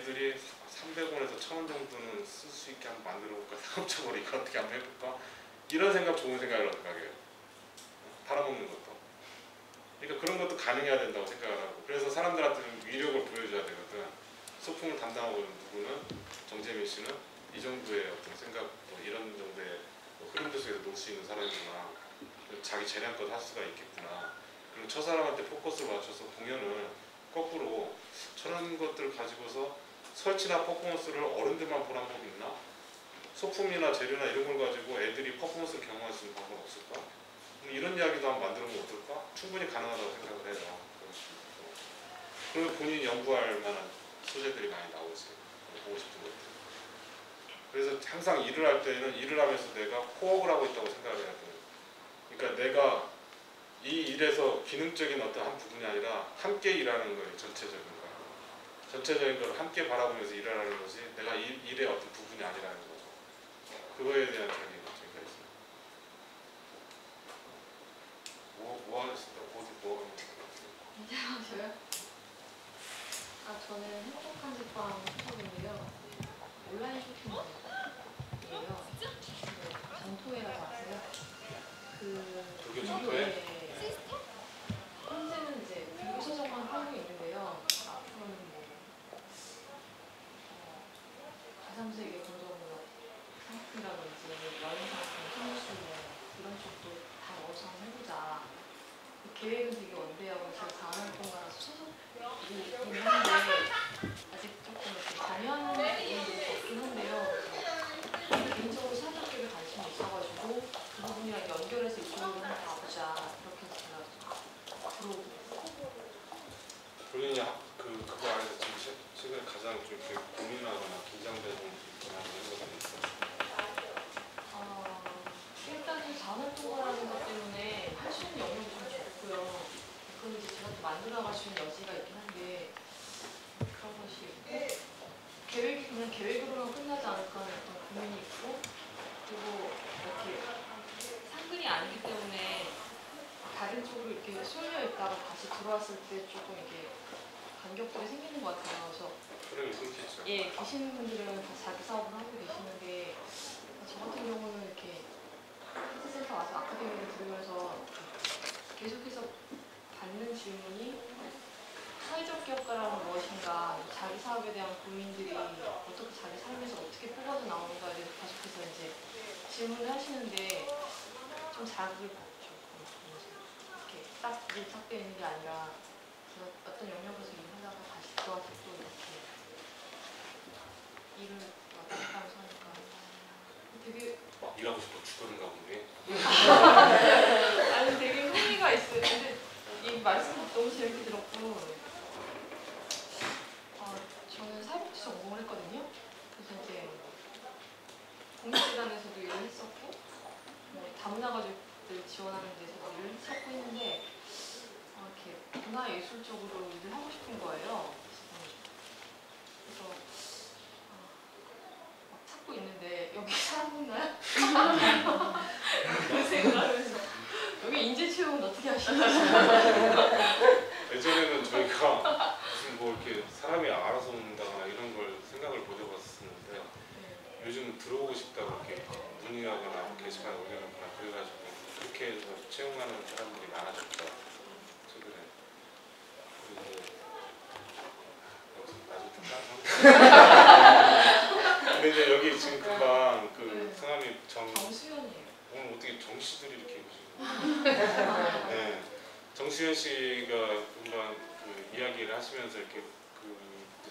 얘네들이 300원에서 1000원 정도는 쓸 수 있게 한번 만들어 볼까? 상업적으로 이거 어떻게 한번 해볼까? 이런 생각 좋은 생각을 생각해요. 팔아먹는 것도. 그러니까 그런 것도 가능해야 된다고 생각을 하고, 그래서 사람들한테는 위력을 보여줘야 되거든. 소품을 담당하고 있는 누구는, 정재민 씨는 이 정도의 어떤 생각, 뭐 이런 정도의 흐름들 속에서 놀 수 있는 사람이구나, 자기 재량껏 할 수가 있겠구나. 그리고 저 사람한테 포커스를 맞춰서 공연을 거꾸로 저런 것들을 가지고서 설치나 퍼포먼스를 어른들만 보란 법이 있나? 소품이나 재료나 이런 걸 가지고 애들이 퍼포먼스를 경험할 수 있는 방법은 없을까? 이런 이야기도 한번 만들어 보면 어떨까? 충분히 가능하다고 생각을 해요. 그러면 본인이 연구할 만한 소재들이 많이 나오지. 보고 싶은 것들. 그래서 항상 일을 할 때는 일을 하면서 내가 코업을 하고 있다고 생각을 해야 돼요. 그러니까 내가 이 일에서 기능적인 어떤 한 부분이 아니라 함께 일하는 거예요. 전체적인 거. 전체적인 걸 함께 바라보면서 일하는 것이 내가 일의 어떤 부분이 아니라는 거죠. 그거에 대한 자기가 있어요. 뭐 하셨어요? 어디 뭐 하는 거예요? 이제 하셔요? 저는 행복한 집방 소속인데요. 온라인 쇼핑이에요. 전토회라고 아세요? 불교 전토회? 현재는 이제 불교 서적만 팔고 있는데요. 앞으로는 뭐 제3세계 건전문학 상품이라든지 여행 상품, 선물수 이런 쪽도 다 넣어서 한번 해보자. 계획은 되게 원대하고 제가 4년 동안 소속이 있긴 한데 아직 조금 이렇게 관여하는 부분도 없긴 한데요. 개인적으로 사적계에 관심이 있어가지고 그 부분이랑 연결해서 이쪽으로 한번 가보자, 이렇게 제가 들어오고. 본인이 그거 안에서 지금 최근에 가장 좀 이렇게 고민하거나 긴장되는 부분이 있어요? 일단은 4년 동안하는 것 때문에 할 수 있는 영역이 좀 적고요. 그건 이제 제가 또 만들어갈 수 있는 여지가 있긴 한데 그런 것이 있고, 계획이 그냥 계획으로만 끝나지 않을까 하는 어떤 고민이 있고, 그리고 이렇게 상근이 아니기 때문에 다른 쪽으로 이렇게 쏠려 있다가 다시 들어왔을 때 조금 이렇게 간격들이 생기는 것 같아요. 그래서 그래, 그렇겠죠. 예, 계시는 분들은 다 자기 사업을 하고 계시는데 저 같은 경우는 이렇게 히트센터 와서 아카데미를 들으면서 계속해서 받는 질문이 사회적 기업가라는 무엇인가, 자기 사업에 대한 고민들이 어떻게 자기 삶에서 어떻게 뽑아져 나오는가에 대해서 계속해서 이제 질문을 하시는데 좀 자극을 받죠. 이렇게 딱 밀착되어 있는 게 아니라 제가 어떤 영역에서 일하다가 다시 들어와서 또 이렇게 일을 왔다 갔다 하면서 하니까 되게 일하고 싶어 죽었는가 보네. 아니 되게 흥미가 있어요. 근데 이 말씀 너무 재밌게 들었고, 저는 사회복지 전공을 했거든요. 그래서 이제 공익재단에서도 일을 했었고, 다문화가족들 지원하는 데서도 일을 했었고 했는데 이렇게 문화예술적으로 일을 하고 싶은 거예요. 그래서 막 찾고 있는데 여기 사람 없나요? 그런 생각하면서 여기 인재채용은 어떻게 하시는지. 예전에는 저희가 무슨 뭐 이렇게 사람이 알아서 온다거나 이런 걸 생각을 못 해봤었는데 요즘 들어오고 싶다고 이렇게 문의하거나 게시판에 올려놓거나 그래가지고 그렇게 해서 채용하는 사람들이 많아졌죠. 최근에. 그리고 나중에 근데 이제 여기 지금 금방 그 성함이 정수연이에요. 오늘 어떻게 정씨들이 이렇게 입으시고 네. 정수연 씨가 금방 그 이야기를 하시면서 이렇게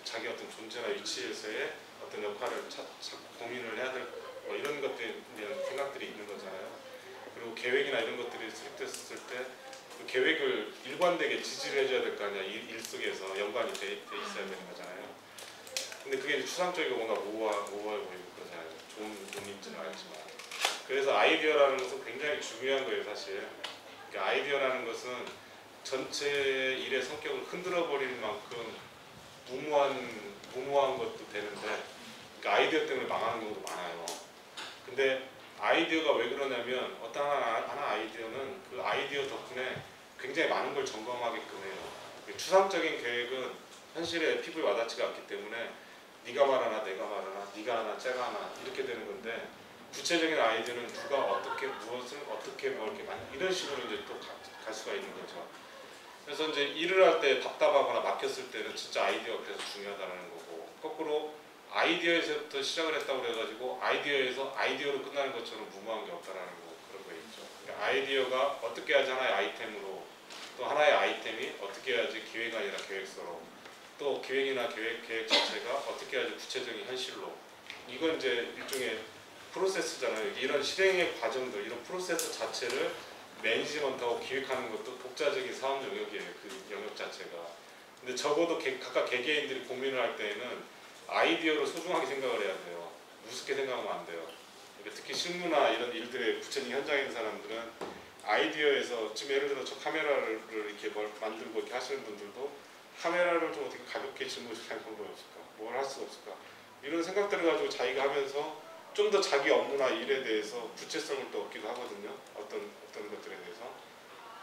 자기 어떤 존재나 위치에서의 어떤 역할을 고민을 해야 될 뭐 이런 것들에 대한 생각들이 있는 거잖아요. 그리고 계획이나 이런 것들이 수립됐을 때 그 계획을 일관되게 지지를 해줘야 될 거 아니야. 일 속에서 연관이 돼 있어야 되는 거잖아요. 근데 그게 추상적이고 뭔가 모호해 보이고 그러잖아요. 좋은 의미인지는 알지만. 그래서 아이디어라는 것은 굉장히 중요한 거예요, 사실. 그러니까 아이디어라는 것은 전체 일의 성격을 흔들어 버리는 만큼 무모한 것도 되는데, 그러니까 아이디어 때문에 망하는 경우도 많아요. 근데 아이디어가 왜 그러냐면 어떤 하나 아이디어는 그 아이디어 덕분에 굉장히 많은 걸 점검하게끔 해요. 추상적인 계획은 현실에 피부에 와닿지가 않기 때문에 네가 말하나 내가 말하나 네가 하나 쟤가 하나 이렇게 되는 건데 구체적인 아이디어는 누가 어떻게 무엇을 어떻게 뭐 이렇게 이런 식으로 이제 또 갈 수가 있는 거죠. 그래서 이제 일을 할 때 답답하거나 막혔을 때는 진짜 아이디어가 그래서 중요하다는 거고 거꾸로 아이디어에서부터 시작을 했다고 그래가지고 아이디어에서 아이디어로 끝나는 것처럼 무모한 게 없다라는 거 그런 거 있죠. 그러니까 아이디어가 어떻게 해야지 하나의 아이템으로 또 하나의 아이템이 어떻게 해야지 기획이 아니라 계획서로 또 기획이나 계획 자체가 어떻게 해야지 구체적인 현실로 이건 이제 일종의 프로세스잖아요. 이런 실행의 과정들 이런 프로세스 자체를 매니지먼트하고 기획하는 것도 독자적인 사업 영역이에요. 그 영역 자체가. 근데 적어도 각각 개개인들이 고민을 할 때에는 아이디어로 소중하게 생각을 해야 돼요. 우습게 생각하면 안 돼요. 그러니까 특히 실무나 이런 일들의 구체적인 현장에 있는 사람들은 아이디어에서 지금 예를 들어 저 카메라를 이렇게 뭘 만들고 이렇게 하시는 분들도 카메라를 좀 어떻게 가볍게 짊어지는 방법이 없을까? 뭘 할 수가 없을까? 이런 생각들을 가지고 자기가 하면서 좀 더 자기 업무나 일에 대해서 구체성을 또 얻기도 하거든요. 어떤 것들에 대해서.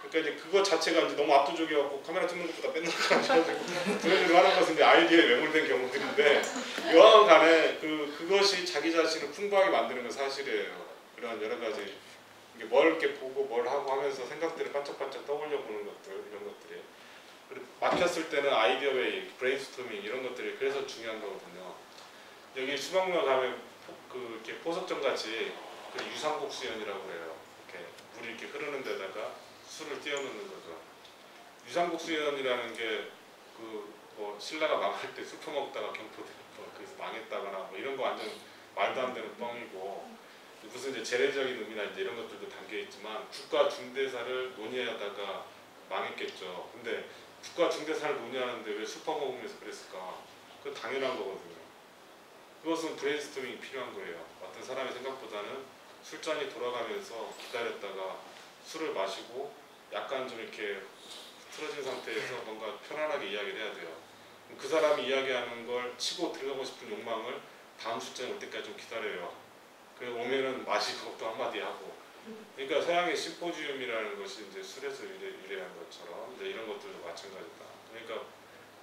그러니까 이제 그거 자체가 이제 너무 압도적이어갖고 카메라 찍는 것보다 맨날 가지고 그런 하는 것은 이제 아이디어에 매몰된 경우들인데 여하간에 그것이 자기 자신을 풍부하게 만드는 건 사실이에요. 그런 여러 가지 뭘 이렇게 보고 뭘 하고 하면서 생각들을 반짝반짝 떠올려 보는 것들 이런 것들이 그리고 막혔을 때는 아이디어 웨이, 브레인스토밍 이런 것들이 그래서 중요한 거거든요. 여기 수박루가 가면 이렇게 포석점 같이 유상복 수연이라고 그래요. 이렇게 물이 이렇게 흐르는 데다가 술을 띄워놓는 거죠. 유상복 수연이라는 게 뭐 신라가 망할 때 술 퍼먹다가 경포되고 그래서 망했다거나 뭐 이런 거 완전 말도 안 되는 뻥이고 무슨 이제 재래적인 의미나 이제 이런 것들도 담겨 있지만 국가 중대사를 논의하다가 망했겠죠. 근데 국가 중대사를 논의하는데 왜 술 퍼먹으면서 그랬을까? 그건 당연한 거거든요. 그것은 브레인스토밍이 필요한 거예요. 어떤 사람의 생각보다는 술잔이 돌아가면서 기다렸다가 술을 마시고 약간 좀 이렇게 틀어진 상태에서 뭔가 편안하게 이야기를 해야 돼요. 그 사람이 이야기하는 걸 치고 들어가고 싶은 욕망을 다음 술잔이 올 때까지 좀 기다려요. 그래서 오면은 마시고 또 한마디 하고. 그러니까 서양의 심포지움이라는 것이 이제 술에서 유래한 것처럼 이제 이런 것들도 마찬가지다. 그러니까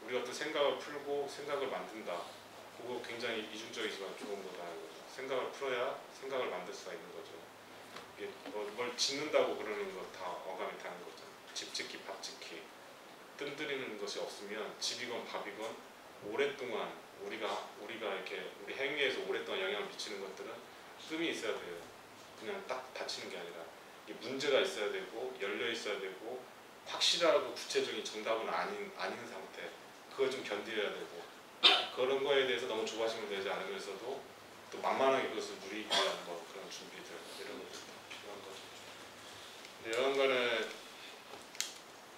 우리가 어떤 생각을 풀고 생각을 만든다. 그거 굉장히 이중적이지만 좋은 거다. 생각을 풀어야 생각을 만들 수가 있는 거죠. 이게 뭘 짓는다고 그러는 거 다 어감이 다른 거죠. 집 짓기, 밥 짓기. 뜸들이는 것이 없으면 집이건 밥이건 오랫동안 우리가 이렇게 우리 행위에서 오랫동안 영향을 미치는 것들은 뜸이 있어야 돼요. 그냥 딱 닫히는 게 아니라 이게 문제가 있어야 되고 열려 있어야 되고 확실하고 구체적인 정답은 아닌 상태. 그걸 좀 견뎌야 되고 그런 거에 대해서 너무 조바심을 내지 않으면서도 또 만만하게 그것을 누리기 위한 뭐 그런 준비들 이런 것도 필요한 거죠. 근데 여하간에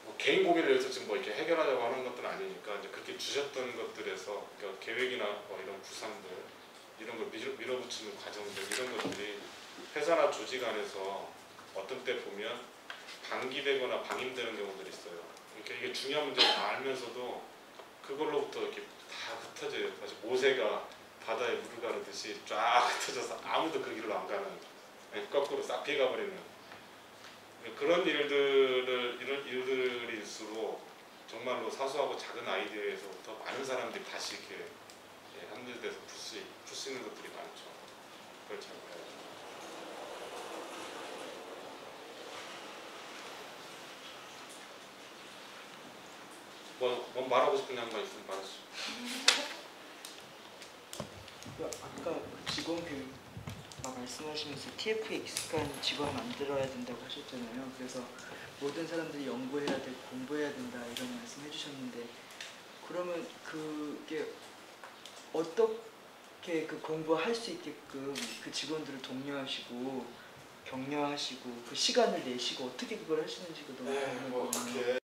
뭐 개인 고민을 위해서 지금 뭐 이렇게 해결하려고 하는 것들은 아니니까 이제 그렇게 주셨던 것들에서 그러니까 계획이나 뭐 이런 구상들 이런 걸 밀어붙이는 과정들 이런 것들이 회사나 조직 안에서 어떤 때 보면 방기되거나 방임되는 경우들이 있어요. 그러니까 이게 중요한 문제를 알면서도 그걸로부터 이렇게 다 흩어져요. 마치 모세가 바다에 물을 가르듯이 쫙 흩어져서 아무도 그 길로 안 가는 거꾸로 싹 피해가버리는 그런 일들일수록 정말로 사소하고 작은 아이디어에서부터 많은 사람들이 다시 이렇게 합류돼서 풀 수 있는 것들이 많죠. 그걸 잘 봐야죠. 뭐 말하고 싶은 양반 있으면 말하시죠. 아까 직원 교육 말씀하시면서 TF에 익숙한 직원 만들어야 된다고 하셨잖아요. 그래서 모든 사람들이 연구해야 되고 공부해야 된다 이런 말씀 해주셨는데 그러면 그게 어떻게 그 공부할 수 있게끔 그 직원들을 독려하시고 격려하시고 그 시간을 내시고 어떻게 그걸 하시는지가 너무 궁금해요.